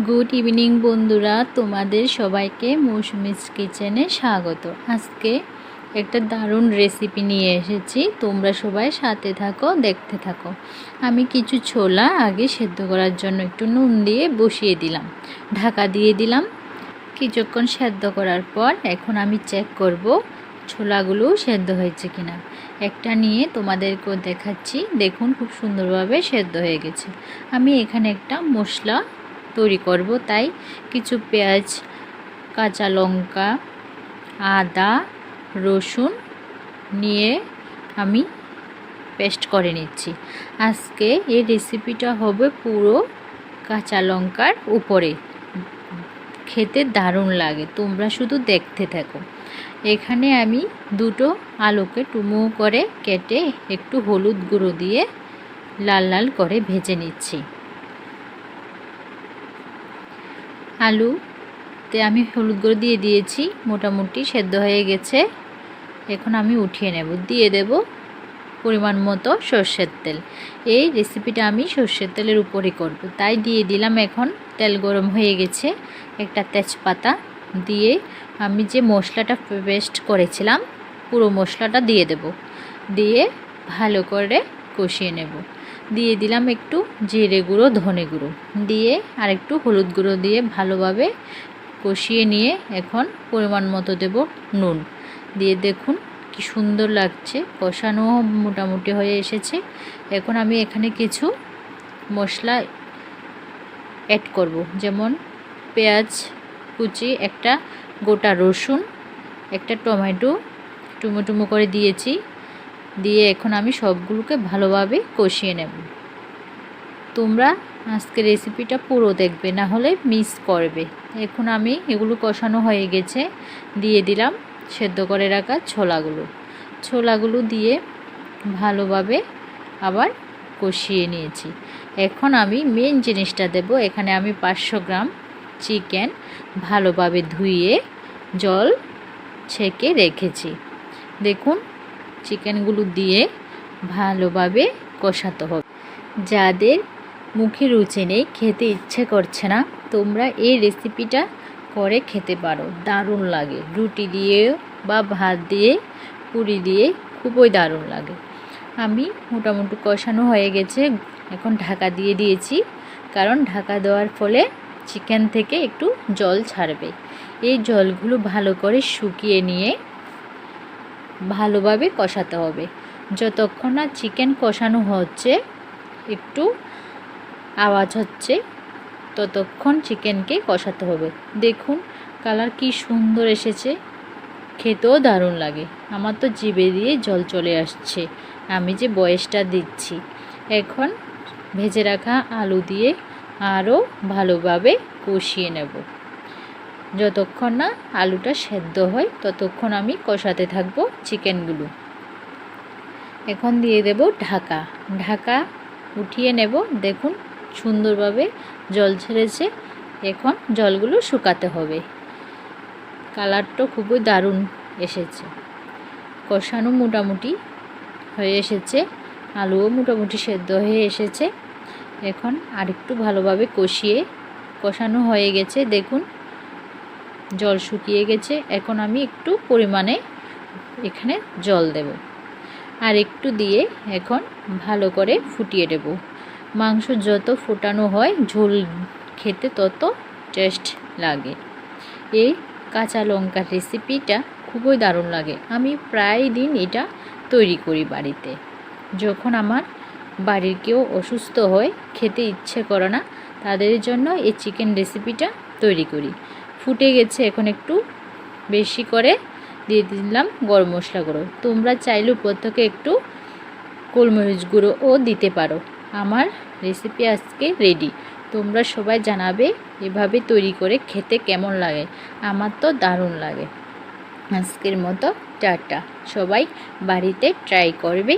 Good evening বন্ধুরা, তোমাদের সবাইকে মৌসুমিস কিচেনে স্বাগত। আজকে একটা দারুণ রেসিপি নিয়ে এসেছি, তোমরা সবাই সাথে থাকো, দেখতে থাকো। আমি কিছু ছোলা আগে সেদ্ধ করার জন্য একটু নুন দিয়ে বসিয়ে দিলাম, ঢাকা দিয়ে দিলাম। কিছুক্ষণ সেদ্ধ করার পর এখন আমি চেক করব ছোলাগুলো সেদ্ধ হয়েছে কিনা। একটা নিয়ে তোমাদেরকেও দেখাচ্ছি, দেখুন খুব সুন্দরভাবে সেদ্ধ হয়ে গেছে। আমি এখানে একটা মশলা তৈরি করব, তাই কিছু পেঁয়াজ, কাঁচা লঙ্কা, আদা, রসুন নিয়ে আমি পেস্ট করে নিচ্ছি। আজকে এই রেসিপিটা হবে পুরো কাঁচা লঙ্কার উপরে, খেতে দারুণ লাগে, তোমরা শুধু দেখতে থাকো। এখানে আমি দুটো আলুকে টুমো করে কেটে একটু হলুদ গুঁড়ো দিয়ে লাল লাল করে ভেজে নিচ্ছি। আলুতে আমি হলুদ গুঁড়ো দিয়ে দিয়েছি, মোটামুটি সেদ্ধ হয়ে গেছে। এখন আমি উঠিয়ে নেব, দিয়ে দেব পরিমাণ মতো সর্ষের তেল। এই রেসিপিটা আমি সর্ষের তেলের উপরে করব, তাই দিয়ে দিলাম। এখন তেল গরম হয়ে গেছে, একটা তেজপাতা দিয়ে আমি যে মশলাটা পেস্ট করেছিলাম পুরো মশলাটা দিয়ে দেব, দিয়ে ভালো করে কষিয়ে নেব। দিয়ে দিলাম একটু জিরে গুঁড়ো, ধনে গুঁড়ো দিয়ে আর একটু হলুদ গুঁড়ো দিয়ে ভালোভাবে কষিয়ে নিয়ে এখন পরিমাণ মতো দেব নুন দিয়ে। দেখুন কি সুন্দর লাগছে, কষানো মোটামুটি হয়ে এসেছে। এখন আমি এখানে কিছু মশলা অ্যাড করব, যেমন পেঁয়াজ কুচি, একটা গোটা রসুন, একটা টমেটো টুমো টুমো করে দিয়েছি। দিয়ে এখন আমি সবগুলোকে ভালোভাবে কষিয়ে নেব। তোমরা আজকে রেসিপিটা পুরো দেখবে, না হলে মিস করবে। এখন আমি এগুলো কষানো হয়ে গেছে, দিয়ে দিলাম সেদ্ধ করে রাখা ছোলাগুলো দিয়ে ভালোভাবে আবার কষিয়ে নিয়েছি। এখন আমি মেন জিনিসটা দেব। এখানে আমি 500 গ্রাম চিকেন ভালোভাবে ধুয়ে জল ছেঁকে রেখেছি। দেখুন চিকেনগুলো দিয়ে ভালোভাবে কষাতে হবে। যাদের মুখে রুচি নেই, খেতে ইচ্ছে করছে না, তোমরা এই রেসিপিটা করে খেতে পারো, দারুণ লাগে। রুটি দিয়ে বা ভাত দিয়ে, পুরি দিয়ে খুবই দারুণ লাগে। আমি মোটামুটি কষানো হয়ে গেছে, এখন ঢাকা দিয়ে দিয়েছি, কারণ ঢাকা দেওয়ার ফলে চিকেন থেকে একটু জল ছাড়বে। এই জলগুলো ভালো করে শুকিয়ে নিয়ে ভালোভাবে কষাতে হবে। যতক্ষণ না চিকেন কষানো হচ্ছে, একটু আওয়াজ হচ্ছে, ততক্ষণ চিকেনকে কষাতে হবে। দেখুন কালার কি সুন্দর এসেছে, খেতেও দারুণ লাগে। আমার তো জিভে দিয়ে জল চলে আসছে আমি যে বয়েসটা দিচ্ছি। এখন ভেজে রাখা আলু দিয়ে আরও ভালোভাবে কষিয়ে নেব। যতক্ষণ না আলুটা সেদ্ধ হয় ততক্ষণ আমি কষাতে থাকবো চিকেনগুলো। এখন দিয়ে দেব ঢাকা উঠিয়ে নেব। দেখুন সুন্দরভাবে জল ছেড়েছে, এখন জলগুলো শুকাতে হবে। কালারটা খুবই দারুণ এসেছে, কষানো মোটামুটি হয়ে এসেছে, আলুও মোটামুটি সেদ্ধ হয়ে এসেছে। এখন আরেকটু ভালোভাবে কষানো হয়ে গেছে। দেখুন জল শুকিয়ে গেছে। এখন আমি একটু পরিমাণে এখানে জল দেব, আর একটু দিয়ে এখন ভালো করে ফুটিয়ে দেব। মাংস যত ফোটানো হয় ঝোল খেতে তত টেস্ট লাগে। এই কাঁচা লঙ্কার রেসিপিটা খুবই দারুণ লাগে। আমি প্রায় দিন এটা তৈরি করি বাড়িতে। যখন আমার বাড়ির কেউ অসুস্থ হয়, খেতে ইচ্ছে করে না, তাদের জন্য এই চিকেন রেসিপিটা তৈরি করি। ফুটে গেছে, এখন একটু বেশি করে দিয়ে দিলাম গরম মশলা গুঁড়ো। তোমরা চাইলে উপর থেকে একটু গোলমরিচ গুঁড়োও দিতে পারো। আমার রেসিপি আজকে রেডি। তোমরা সবাই জানাবে এভাবে তৈরি করে খেতে কেমন লাগে। আমার তো দারুণ লাগে। আজকের মতো টাটা, সবাই বাড়িতে ট্রাই করবে।